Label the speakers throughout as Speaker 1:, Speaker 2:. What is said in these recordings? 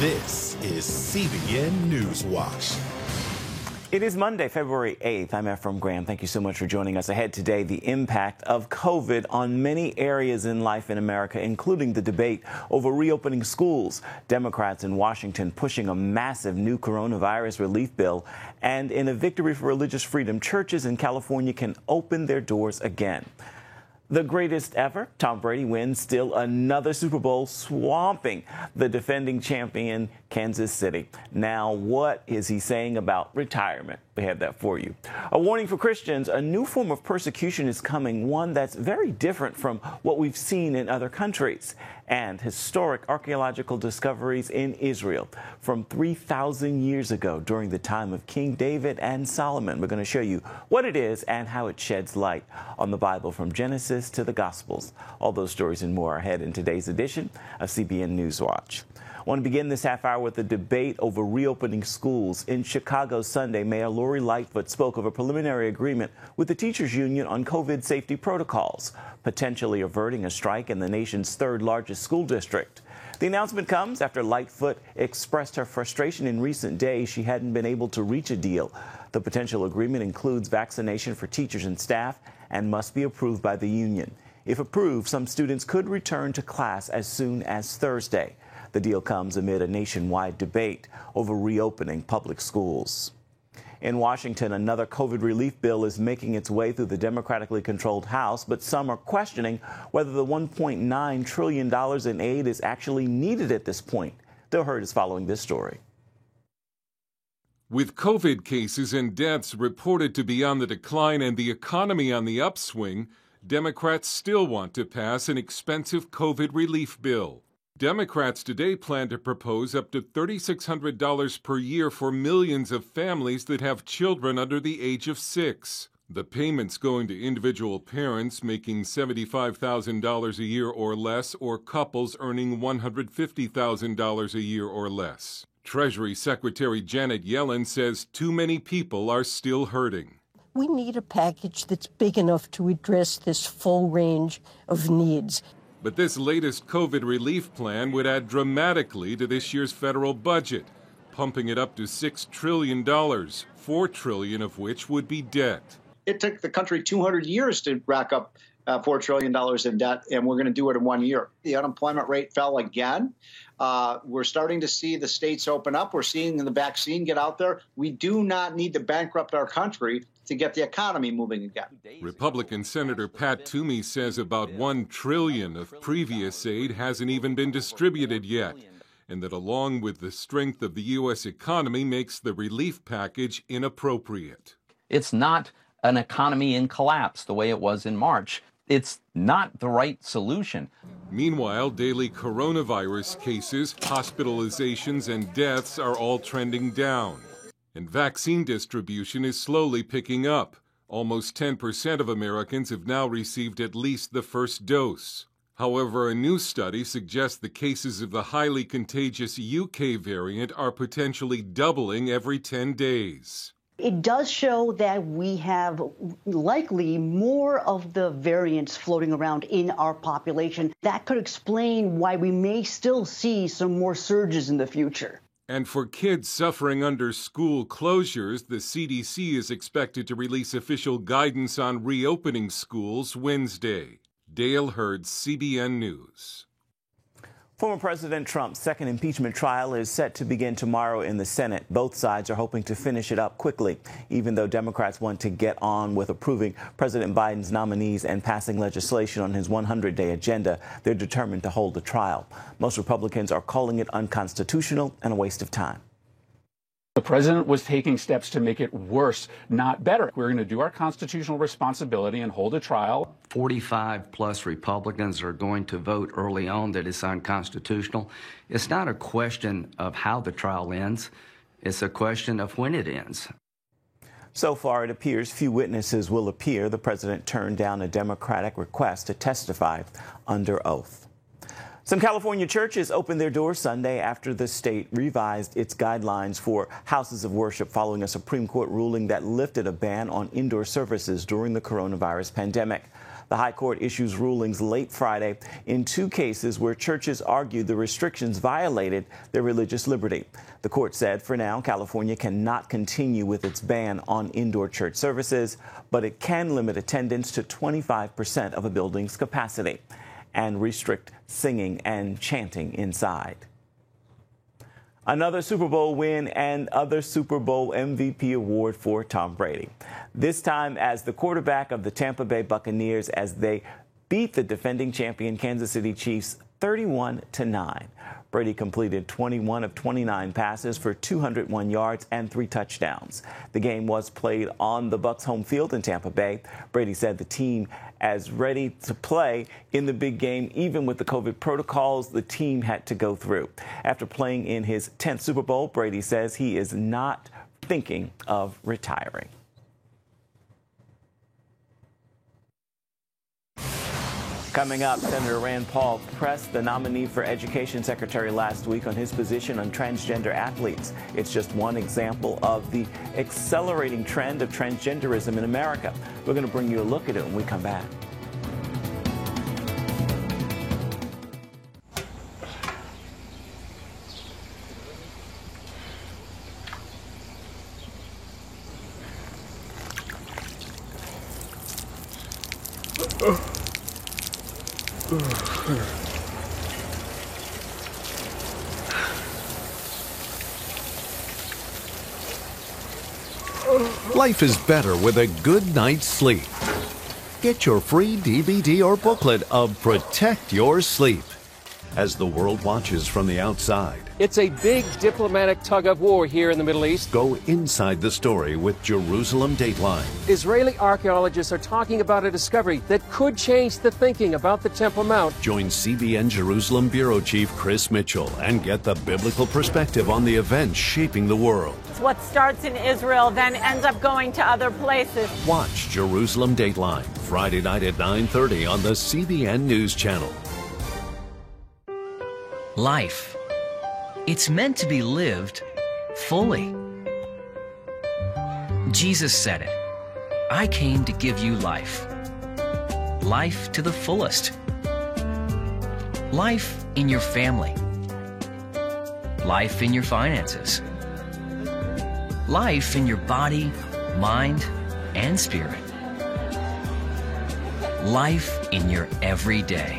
Speaker 1: This is CBN NewsWatch.
Speaker 2: It is Monday, February 8th. I'm Ephraim Graham. Thank you so much for joining us. Ahead today, the impact of COVID on many areas in life in America, including the debate over reopening schools, Democrats in Washington pushing a massive new coronavirus relief bill, and in a victory for religious freedom, churches in California can open their doors again. The greatest ever, Tom Brady wins still another Super Bowl, swamping the defending champion Kansas City. Now, what is he saying about retirement? We have that for you. A warning for Christians, a new form of persecution is coming, one that's very different from what we've seen in other countries. And historic archaeological discoveries in Israel from 3,000 years ago during the time of King David and Solomon. We're going to show you what it is and how it sheds light on the Bible from Genesis to the Gospels. All those stories and more ahead in today's edition of CBN NewsWatch. I want to begin this half hour with a debate over reopening schools. In Chicago Sunday, Mayor Lori Lightfoot spoke of a preliminary agreement with the teachers union on COVID safety protocols, potentially averting a strike in the nation's third largest school district. The announcement comes after Lightfoot expressed her frustration in recent days she hadn't been able to reach a deal. The potential agreement includes vaccination for teachers and staff and must be approved by the union. If approved, some students could return to class as soon as Thursday. The deal comes amid a nationwide debate over reopening public schools. In Washington, another COVID relief bill is making its way through the democratically controlled House, but some are questioning whether the $1.9 trillion in aid is actually needed at this point. Bill Hurd is following this story.
Speaker 3: With COVID cases and deaths reported to be on the decline and the economy on the upswing, Democrats still want to pass an expensive COVID relief bill. Democrats today plan to propose up to $3,600 per year for millions of families that have children under the age of 6. The payments going to individual parents making $75,000 a year or less, or couples earning $150,000 a year or less. Treasury Secretary Janet Yellen says too many people are still hurting.
Speaker 4: We need a package that's big enough to address this full range of needs.
Speaker 3: But this latest COVID relief plan would add dramatically to this year's federal budget, pumping it up to $6 trillion, $4 trillion of which would be debt.
Speaker 5: It took the country 200 years to rack up $4 trillion in debt, and we're going to do it in 1 year. The unemployment rate fell again. We're starting to see the states open up. We're seeing the vaccine get out there. We do not need to bankrupt our country to get the economy moving again.
Speaker 3: Republican Senator Pat Toomey says about $1 trillion of previous aid hasn't even been distributed yet, and that along with the strength of the U.S. economy makes the relief package inappropriate.
Speaker 6: It's not an economy in collapse the way it was in March. It's not the right solution.
Speaker 3: Meanwhile, daily coronavirus cases, hospitalizations, and deaths are all trending down. And vaccine distribution is slowly picking up. Almost 10% of Americans have now received at least the first dose. However, a new study suggests the cases of the highly contagious UK variant are potentially doubling every 10 days.
Speaker 7: It does show that we have likely more of the variants floating around in our population. That could explain why we may still see some more surges in the future.
Speaker 3: And for kids suffering under school closures, the CDC is expected to release official guidance on reopening schools Wednesday. Dale Hurd, CBN News.
Speaker 2: Former President Trump's second impeachment trial is set to begin tomorrow in the Senate. Both sides are hoping to finish it up quickly, even though Democrats want to get on with approving President Biden's nominees and passing legislation on his 100-day agenda. They're determined to hold the trial. Most Republicans are calling it unconstitutional and a waste of time.
Speaker 8: The president was taking steps to make it worse, not better. We're going to do our constitutional responsibility and hold a trial.
Speaker 9: 45 plus Republicans are going to vote early on that it's unconstitutional. It's not a question of how the trial ends. It's a question of when it ends.
Speaker 2: So far, it appears few witnesses will appear. The president turned down a Democratic request to testify under oath. Some California churches opened their doors Sunday after the state revised its guidelines for houses of worship following a Supreme Court ruling that lifted a ban on indoor services during the coronavirus pandemic. The High Court issues rulings late Friday in 2 cases where churches argued the restrictions violated their religious liberty. The court said for now, California cannot continue with its ban on indoor church services, but it can limit attendance to 25% of a building's capacity and restrict singing and chanting inside. Another Super Bowl win and other Super Bowl MVP award for Tom Brady. This time as the quarterback of the Tampa Bay Buccaneers as they beat the defending champion Kansas City Chiefs 31-9. Brady completed 21 of 29 passes for 201 yards and 3 touchdowns. The game was played on the Bucs' home field in Tampa Bay. Brady said the team is ready to play in the big game, even with the COVID protocols the team had to go through. After playing in his 10th Super Bowl, Brady says he is not thinking of retiring. Coming up, Senator Rand Paul pressed the nominee for Education Secretary last week on his position on transgender athletes. It's just one example of the accelerating trend of transgenderism in America. We're going to bring you a look at it when we come back.
Speaker 10: Life is better with a good night's sleep. Get your free DVD or booklet of Protect Your Sleep as the world watches from the outside.
Speaker 11: It's a big diplomatic tug-of-war here in the Middle East.
Speaker 10: Go inside the story with Jerusalem Dateline.
Speaker 11: Israeli archaeologists are talking about a discovery that could change the thinking about the Temple Mount.
Speaker 10: Join CBN Jerusalem Bureau Chief Chris Mitchell and get the biblical perspective on the events shaping the world.
Speaker 12: What starts in Israel then ends up going to other places.
Speaker 10: Watch Jerusalem Dateline Friday night at 9:30 on the CBN News Channel.
Speaker 13: Life. It's meant to be lived fully. Jesus said it. I came to give you life. Life to the fullest. Life in your family. Life in your finances. Life in your body, mind, and spirit. Life in your everyday.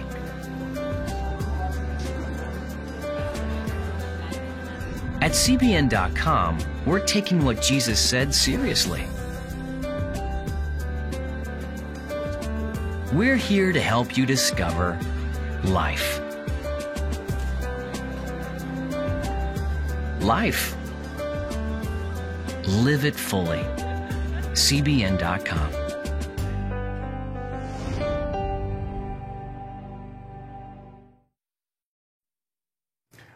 Speaker 13: At CBN.com, we're taking what Jesus said seriously. We're here to help you discover life. Life. Live it fully. CBN.com.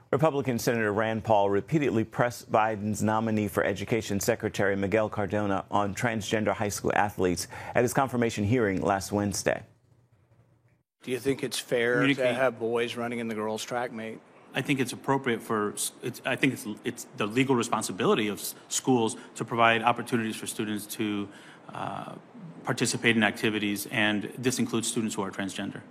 Speaker 2: Republican Senator Rand Paul repeatedly pressed Biden's nominee for Education Secretary Miguel Cardona on transgender high school athletes at his confirmation hearing last Wednesday.
Speaker 14: Do you think it's fair to have boys running in the girls' track meet?
Speaker 15: I think it's appropriate I think it's the legal responsibility of schools to provide opportunities for students to participate in activities, and this includes students who are transgender.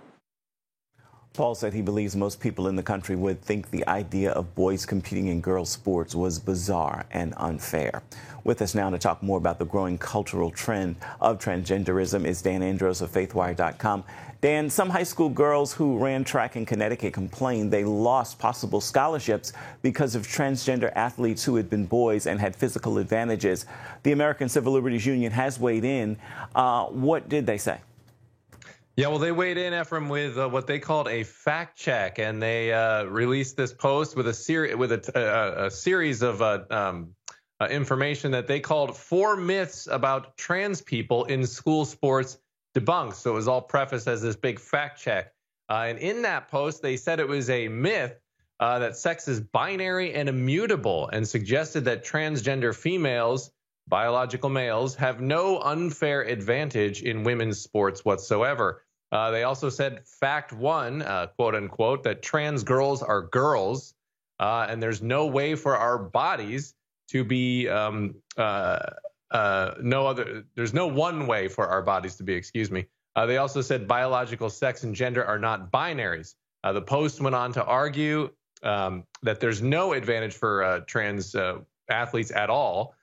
Speaker 2: Paul said he believes most people in the country would think the idea of boys competing in girls' sports was bizarre and unfair. With us now to talk more about the growing cultural trend of transgenderism is Dan Andros of FaithWire.com. Dan, some high school girls who ran track in Connecticut complained they lost possible scholarships because of transgender athletes who had been boys and had physical advantages. The American Civil Liberties Union has weighed in. What did they say?
Speaker 16: Yeah, well, they weighed in, Ephraim, with what they called a fact check, and they released this post with a series of information that they called 4 myths about trans people in school sports debunked. So it was all prefaced as this big fact check. And in that post, they said it was a myth that sex is binary and immutable, and suggested that transgender females, biological males, have no unfair advantage in women's sports whatsoever. They also said fact 1, quote unquote, that trans girls are girls, and there's no way for our bodies to be there's no one way for our bodies to be, They also said biological sex and gender are not binaries. The Post went on to argue that there's no advantage for trans athletes at all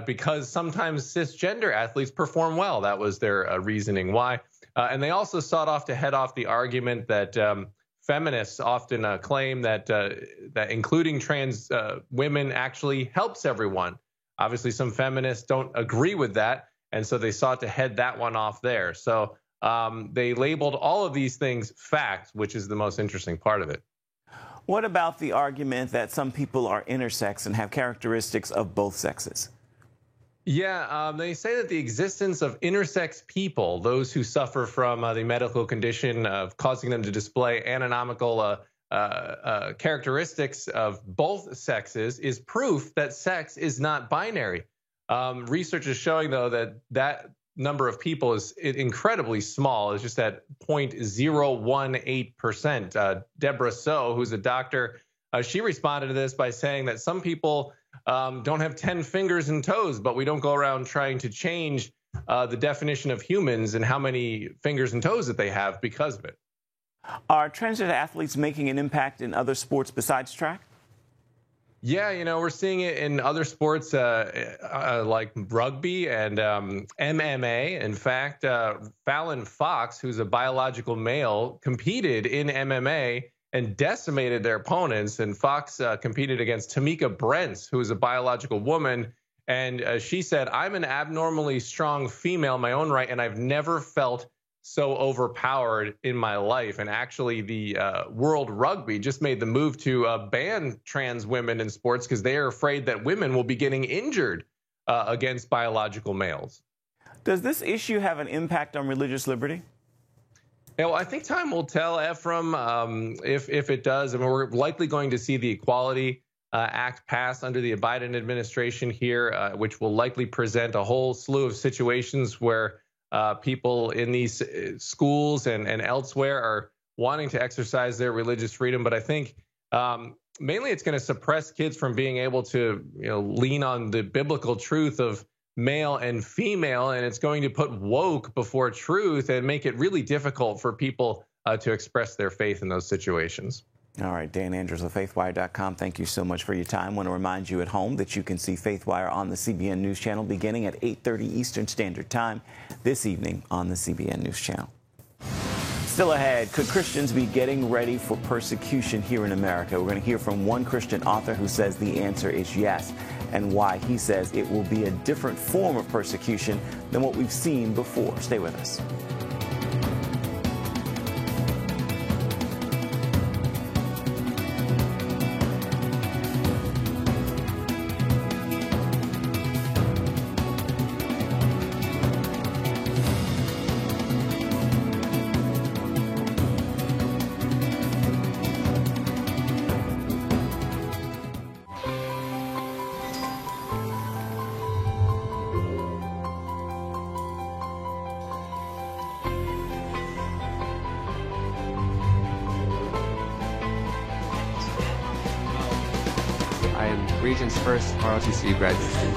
Speaker 16: because sometimes cisgender athletes perform well. That was their reasoning why. And they also sought off to head off the argument that feminists often claim that including trans women actually helps everyone. Obviously, some feminists don't agree with that, and so they sought to head that one off there. So they labeled all of these things facts, which is the most interesting part of it.
Speaker 2: What about the argument that some people are intersex and have characteristics of both sexes?
Speaker 16: Yeah, they say that the existence of intersex people, those who suffer from the medical condition of causing them to display anatomical characteristics of both sexes, is proof that sex is not binary. Research is showing, though, that number of people is incredibly small. It's just at 0.018%. Deborah So, who's a doctor, she responded to this by saying that some people don't have 10 fingers and toes, but we don't go around trying to change the definition of humans and how many fingers and toes that they have because of it.
Speaker 2: Are transgender athletes making an impact in other sports besides track?
Speaker 16: Yeah, we're seeing it in other sports like rugby and MMA. In fact, Fallon Fox, who's a biological male, competed in MMA and decimated their opponents. And Fox competed against Tamika Brents, who is a biological woman. And she said, "I'm an abnormally strong female in my own right, and I've never felt so overpowered in my life." And actually, the World Rugby just made the move to ban trans women in sports because they are afraid that women will be getting injured against biological males.
Speaker 2: Does this issue have an impact on religious liberty?
Speaker 16: Yeah, well, I think time will tell, Ephraim, if it does. I mean, we're likely going to see the Equality Act passed under the Biden administration here, which will likely present a whole slew of situations where people in these schools and elsewhere are wanting to exercise their religious freedom. But I think mainly it's going to suppress kids from being able to lean on the biblical truth of male and female, and it's going to put woke before truth and make it really difficult for people to express their faith in those situations.
Speaker 2: All right, Dan Andrews of FaithWire.com, thank you so much for your time. I want to remind you at home that you can see FaithWire on the CBN News Channel beginning at 8:30 Eastern Standard Time this evening on the CBN News Channel. Still ahead, could Christians be getting ready for persecution here in America? We're going to hear from one Christian author who says the answer is yes, and why he says it will be a different form of persecution than what we've seen before. Stay with us.
Speaker 17: I am Region's first ROTC graduate student.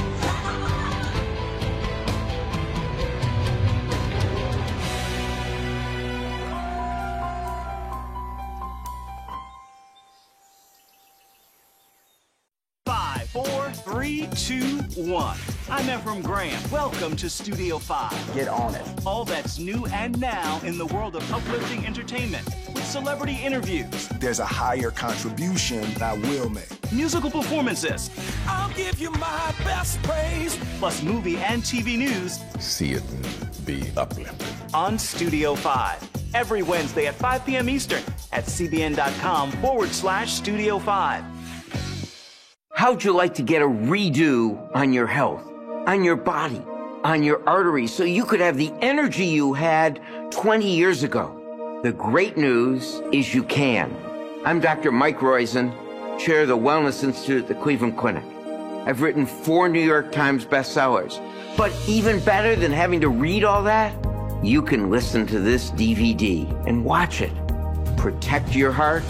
Speaker 18: Five, 4, 3, 2, 1. I'm Ephraim Graham. Welcome to Studio 5.
Speaker 19: Get on it.
Speaker 18: All that's new and now in the world of uplifting entertainment with celebrity interviews.
Speaker 20: There's a higher contribution I will make.
Speaker 18: Musical performances.
Speaker 21: I'll give you my best praise.
Speaker 18: Plus movie and TV news.
Speaker 1: See it and be uplifted.
Speaker 18: On Studio 5. Every Wednesday at 5 p.m. Eastern at cbn.com/Studio 5.
Speaker 22: How'd you like to get a redo on your health, on your body, on your arteries, so you could have the energy you had 20 years ago? The great news is you can. I'm Dr. Mike Roizen, chair of the Wellness Institute at the Cleveland Clinic. I've written 4 New York Times bestsellers. But even better than having to read all that, you can listen to this DVD and watch it. Protect your heart?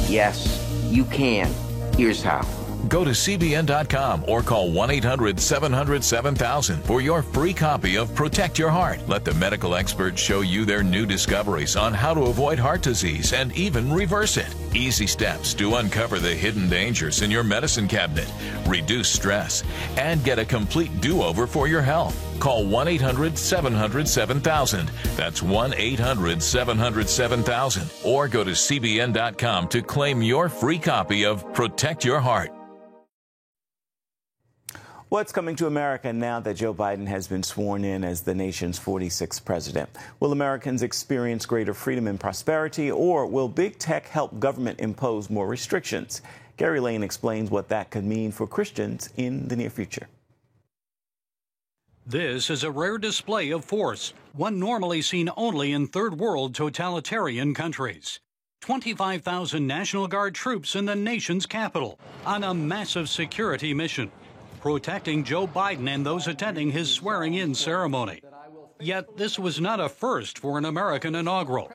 Speaker 22: Yes, you can. Here's how.
Speaker 4: Go to CBN.com or call 1-800-700-7000 for your free copy of Protect Your Heart. Let the medical experts show you their new discoveries on how to avoid heart disease and even reverse it. Easy steps to uncover the hidden dangers in your medicine cabinet, reduce stress, and get a complete do-over for your health. Call 1-800-700-7000. That's 1-800-700-7000. Or go to CBN.com to claim your free copy of Protect Your Heart.
Speaker 2: What's coming to America now that Joe Biden has been sworn in as the nation's 46th president? Will Americans experience greater freedom and prosperity, or will big tech help government impose more restrictions? Gary Lane explains what that could mean for Christians in the near future.
Speaker 19: This is a rare display of force, one normally seen only in third world totalitarian countries. 25,000 National Guard troops in the nation's capital on a massive security mission, protecting Joe Biden and those attending his swearing-in ceremony. Yet this was not a first for an American inaugural.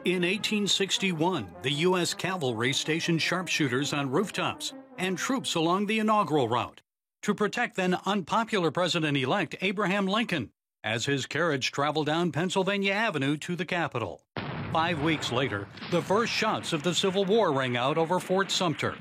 Speaker 19: In 1861, the U.S. cavalry stationed sharpshooters on rooftops and troops along the inaugural route to protect then unpopular President-elect Abraham Lincoln as his carriage traveled down Pennsylvania Avenue to the Capitol. 5 weeks later, the first shots of the Civil War rang out over Fort Sumter.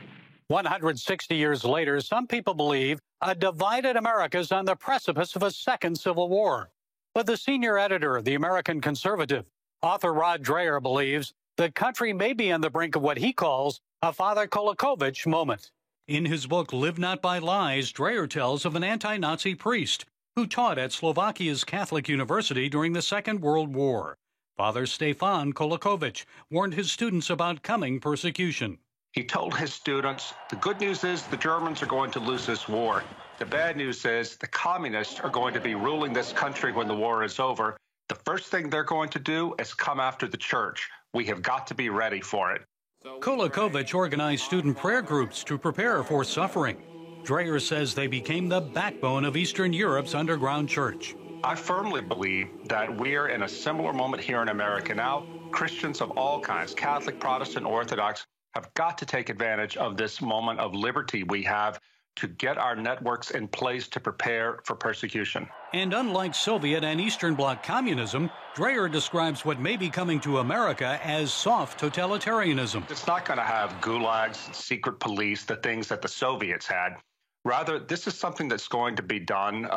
Speaker 19: 160 years later, some people believe a divided America is on the precipice of a second Civil War. But the senior editor of the American Conservative, author Rod Dreher, believes the country may be on the brink of what he calls a Father Kolakovich moment. In his book, Live Not by Lies, Dreher tells of an anti-Nazi priest who taught at Slovakia's Catholic University during the Second World War. Father Stefan Kolakovich warned his students about coming persecution.
Speaker 23: He told his students, the good news is the Germans are going to lose this war. The bad news is the communists are going to be ruling this country when the war is over. The first thing they're going to do is come after the church. We have got to be ready for it.
Speaker 19: Kolakovich organized student prayer groups to prepare for suffering. Dreher says they became the backbone of Eastern Europe's underground church.
Speaker 23: I firmly believe that we're in a similar moment here in America now. Christians of all kinds, Catholic, Protestant, Orthodox, have got to take advantage of this moment of liberty we have to get our networks in place to prepare for persecution.
Speaker 19: And unlike Soviet and Eastern Bloc communism, Dreher describes what may be coming to America as soft totalitarianism.
Speaker 23: It's not going to have gulags, secret police, the things that the Soviets had. Rather, this is something that's going to be done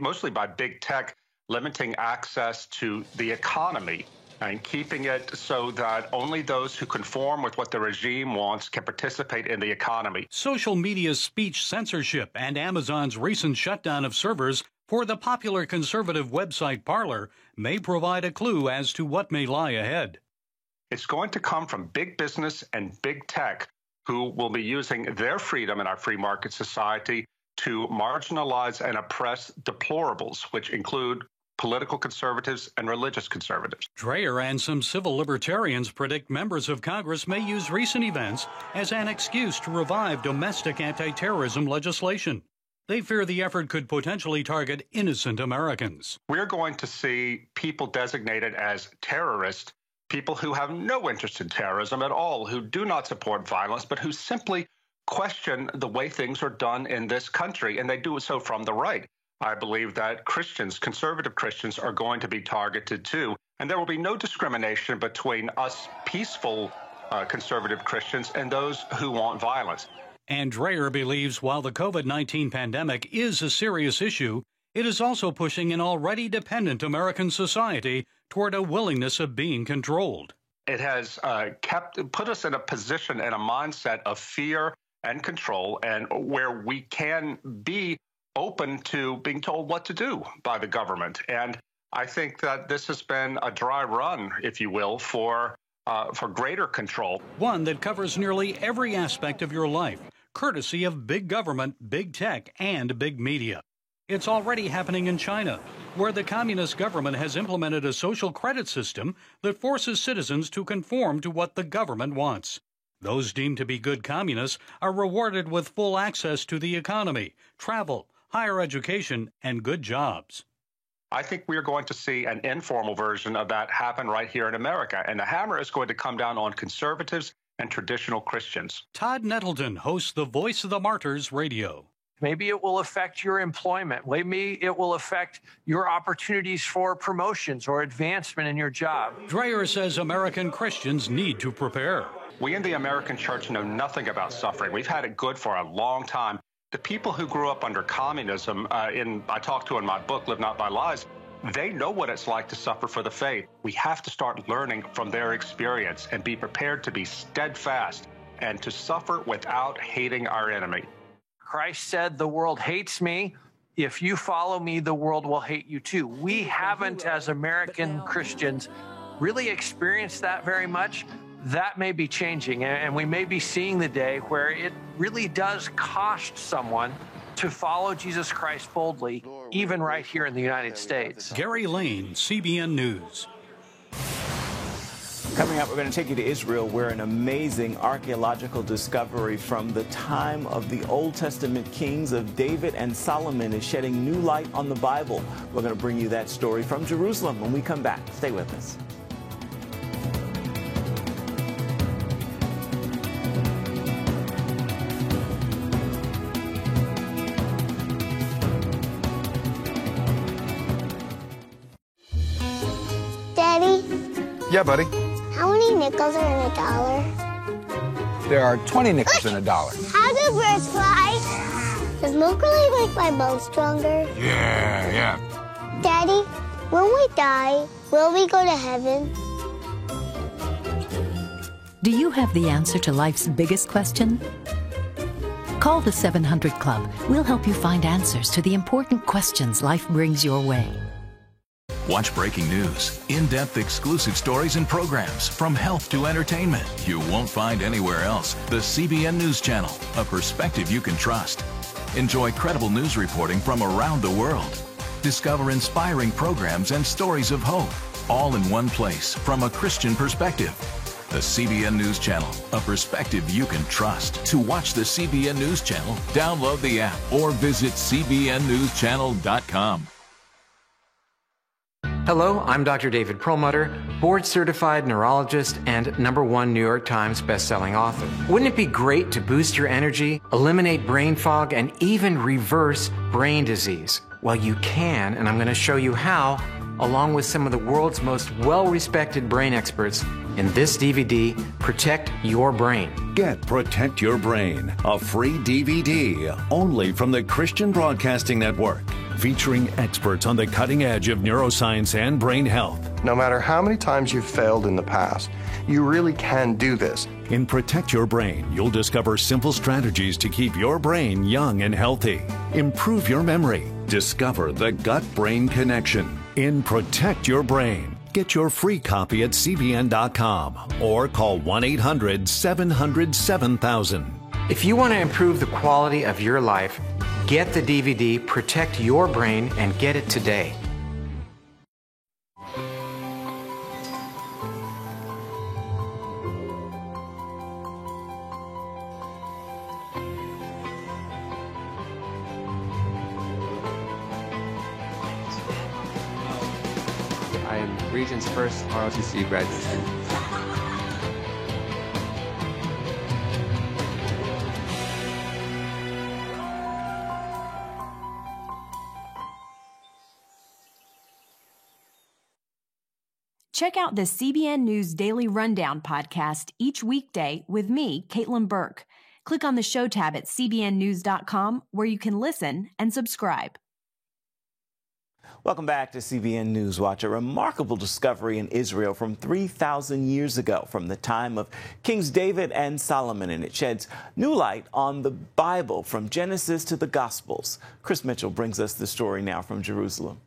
Speaker 23: mostly by big tech, limiting access to the economy and keeping it so that only those who conform with what the regime wants can participate in the economy.
Speaker 19: Social media's speech censorship and Amazon's recent shutdown of servers for the popular conservative website Parler may provide a clue as to what may lie ahead.
Speaker 23: It's going to come from big business and big tech who will be using their freedom in our free market society to marginalize and oppress deplorables, which include political conservatives and religious conservatives.
Speaker 19: Dreher and some civil libertarians predict members of Congress may use recent events as an excuse to revive domestic anti-terrorism legislation. They fear the effort could potentially target innocent Americans.
Speaker 23: We're going to see people designated as terrorists, people who have no interest in terrorism at all, who do not support violence, but who simply question the way things are done in this country, and they do so from the right. I believe that Christians, conservative Christians, are going to be targeted too. And there will be no discrimination between us peaceful conservative Christians and those who want violence.
Speaker 19: And Dreher believes while the COVID-19 pandemic is a serious issue, it is also pushing an already dependent American society toward a willingness of being controlled.
Speaker 23: It has put us in a position and a mindset of fear and control, and where we can be open to being told what to do by the government. And I think that this has been a dry run, if you will, for greater control.
Speaker 19: One that covers nearly every aspect of your life, courtesy of big government, big tech, and big media. It's already happening in China, where the communist government has implemented a social credit system that forces citizens to conform to what the government wants. Those deemed to be good communists are rewarded with full access to the economy, travel, higher education, and good jobs.
Speaker 23: I think we are going to see an informal version of that happen right here in America. And the hammer is going to come down on conservatives and traditional Christians.
Speaker 19: Todd Nettleton hosts the Voice of the Martyrs Radio.
Speaker 5: Maybe it will affect your employment. Maybe it will affect your opportunities for promotions or advancement in your job.
Speaker 19: Dreyer says American Christians need to prepare.
Speaker 23: We in the American church know nothing about suffering. We've had it good for a long time. The people who grew up under communism, I talk to in my book, Live Not by Lies, they know what it's like to suffer for the faith. We have to start learning from their experience and be prepared to be steadfast and to suffer without hating our enemy.
Speaker 5: Christ said, the world hates me. If you follow me, the world will hate you too. We haven't, as American Christians, really experienced that very much. That may be changing, and we may be seeing the day where it really does cost someone to follow Jesus Christ boldly, even right here in the United States.
Speaker 19: Gary Lane, CBN News.
Speaker 2: Coming up, we're going to take you to Israel, where an amazing archaeological discovery from the time of the Old Testament kings of David and Solomon is shedding new light on the Bible. We're going to bring you that story from Jerusalem when we come back. Stay with us.
Speaker 6: Daddy?
Speaker 7: Yeah, buddy?
Speaker 6: How many nickels are in a dollar?
Speaker 7: There are 20 nickels in a dollar.
Speaker 6: How do birds fly? Does milk really make my bones stronger?
Speaker 7: Yeah.
Speaker 6: Daddy, when we die, will we go to heaven?
Speaker 24: Do you have the answer to life's biggest question? Call the 700 Club. We'll help you find answers to the important questions life brings your way.
Speaker 4: Watch breaking news, in-depth exclusive stories and programs from health to entertainment you won't find anywhere else. The CBN News Channel, a perspective you can trust. Enjoy credible news reporting from around the world. Discover inspiring programs and stories of hope, all in one place from a Christian perspective. The CBN News Channel, a perspective you can trust. To watch the CBN News Channel, download the app or visit cbnnewschannel.com.
Speaker 17: Hello, I'm Dr. David Perlmutter, board-certified neurologist and #1 New York Times bestselling author. Wouldn't it be great to boost your energy, eliminate brain fog, and even reverse brain disease? Well, you can, and I'm going to show you how, along with some of the world's most well-respected brain experts in this DVD, Protect Your Brain.
Speaker 10: Get Protect Your Brain, a free DVD only from the Christian Broadcasting Network, featuring experts on the cutting edge of neuroscience and brain health.
Speaker 25: No matter how many times you've failed in the past, you really can do this.
Speaker 10: In Protect Your Brain, you'll discover simple strategies to keep your brain young and healthy. Improve your memory. Discover the gut-brain connection. In Protect Your Brain, get your free copy at cbn.com or call 1-800-700-7000.
Speaker 17: If you want to improve the quality of your life, get the DVD Protect Your Brain and get it today. I am Region's first ROTC graduate student.
Speaker 26: Check out the CBN News Daily Rundown podcast each weekday with me, Caitlin Burke. Click on the show tab at cbnnews.com where you can listen and subscribe.
Speaker 2: Welcome back to CBN NewsWatch. A remarkable discovery in Israel from 3,000 years ago, from the time of Kings David and Solomon, and it sheds new light on the Bible from Genesis to the Gospels. Chris Mitchell brings us the story now from Jerusalem.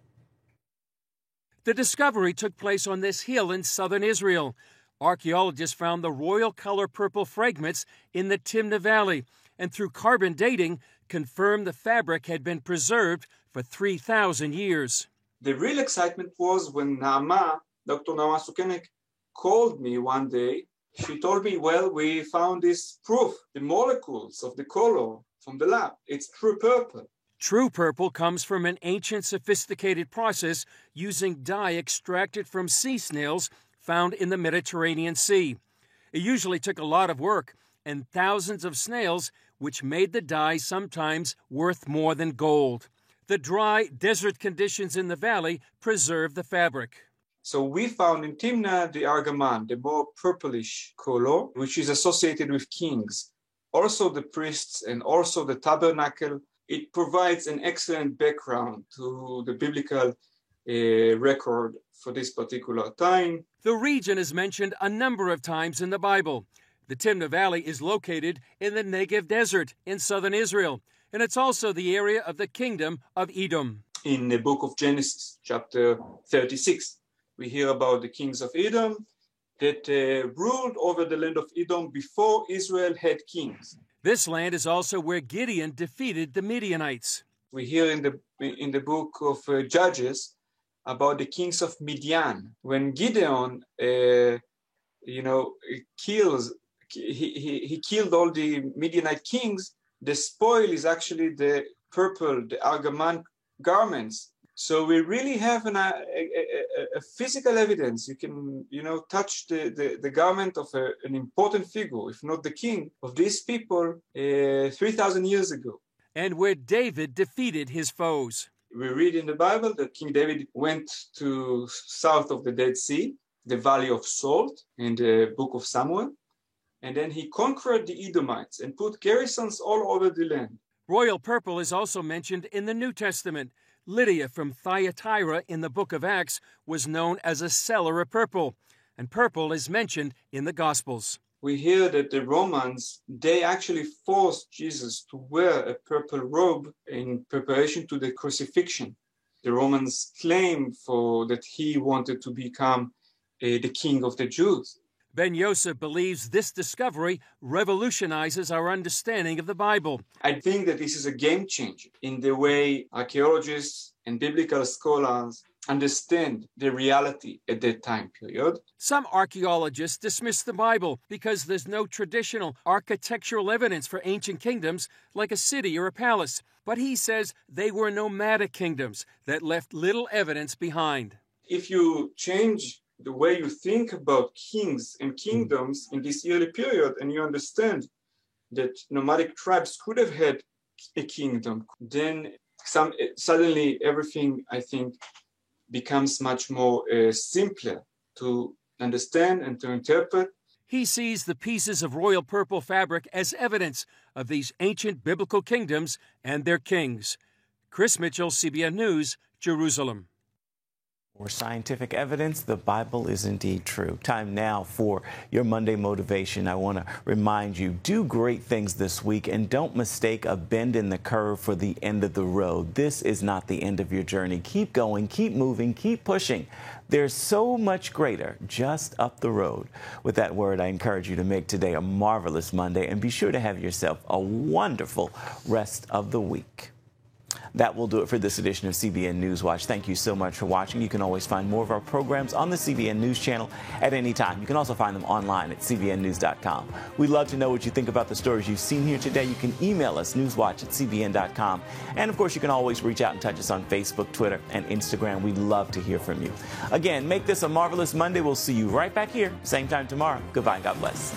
Speaker 11: The discovery took place on this hill in southern Israel. Archaeologists found the royal color purple fragments in the Timna Valley, and through carbon dating, confirmed the fabric had been preserved for 3,000 years.
Speaker 27: The real excitement was when Dr. Naama Sukenik, called me one day. She told me, well, we found this proof, the molecules of the color from the lab. It's true purple.
Speaker 11: True purple comes from an ancient sophisticated process using dye extracted from sea snails found in the Mediterranean Sea. It usually took a lot of work and thousands of snails, which made the dye sometimes worth more than gold. The dry desert conditions in the valley preserve the fabric.
Speaker 27: So we found in Timnah the argaman, the more purplish color, which is associated with kings. Also the priests and also the tabernacle. It provides an excellent background to the biblical record for this particular time.
Speaker 11: The region is mentioned a number of times in the Bible. The Timnah Valley is located in the Negev Desert in southern Israel, and it's also the area of the kingdom of Edom.
Speaker 27: In the book of Genesis, chapter 36, we hear about the kings of Edom that ruled over the land of Edom before Israel had kings.
Speaker 11: This land is also where Gideon defeated the Midianites.
Speaker 27: We hear in the book of Judges about the kings of Midian. When Gideon, he killed all the Midianite kings, the spoil is actually the purple, the argaman garments. So we really have a physical evidence. You can, touch the garment of an important figure, if not the king, of these people 3,000 years ago.
Speaker 11: And where David defeated his foes.
Speaker 27: We read in the Bible that King David went to south of the Dead Sea, the Valley of Salt, in the book of Samuel. And then he conquered the Edomites and put garrisons all over the land.
Speaker 11: Royal purple is also mentioned in the New Testament. Lydia from Thyatira in the book of Acts was known as a seller of purple, and purple is mentioned in the Gospels.
Speaker 27: We hear that the Romans, they actually forced Jesus to wear a purple robe in preparation to the crucifixion. The Romans claimed that he wanted to become the king of the Jews.
Speaker 11: Ben Yosef believes this discovery revolutionizes our understanding of the Bible.
Speaker 27: I think that this is a game changer in the way archaeologists and biblical scholars understand the reality at that time period.
Speaker 11: Some archaeologists dismiss the Bible because there's no traditional architectural evidence for ancient kingdoms like a city or a palace. But he says they were nomadic kingdoms that left little evidence behind.
Speaker 27: If you change the way you think about kings and kingdoms in this early period, and you understand that nomadic tribes could have had a kingdom, then suddenly everything, I think, becomes much more simpler to understand and to interpret.
Speaker 11: He sees the pieces of royal purple fabric as evidence of these ancient biblical kingdoms and their kings. Chris Mitchell, CBN News, Jerusalem.
Speaker 2: For scientific evidence, the Bible is indeed true. Time now for your Monday motivation. I want to remind you, do great things this week and don't mistake a bend in the curve for the end of the road. This is not the end of your journey. Keep going, keep moving, keep pushing. There's so much greater just up the road. With that word, I encourage you to make today a marvelous Monday and be sure to have yourself a wonderful rest of the week. That will do it for this edition of CBN NewsWatch. Thank you so much for watching. You can always find more of our programs on the CBN News Channel at any time. You can also find them online at cbnnews.com. We'd love to know what you think about the stories you've seen here today. You can email us, newswatch@cbn.com. And, of course, you can always reach out and touch us on Facebook, Twitter, and Instagram. We'd love to hear from you. Again, make this a marvelous Monday. We'll see you right back here, same time tomorrow. Goodbye and God bless.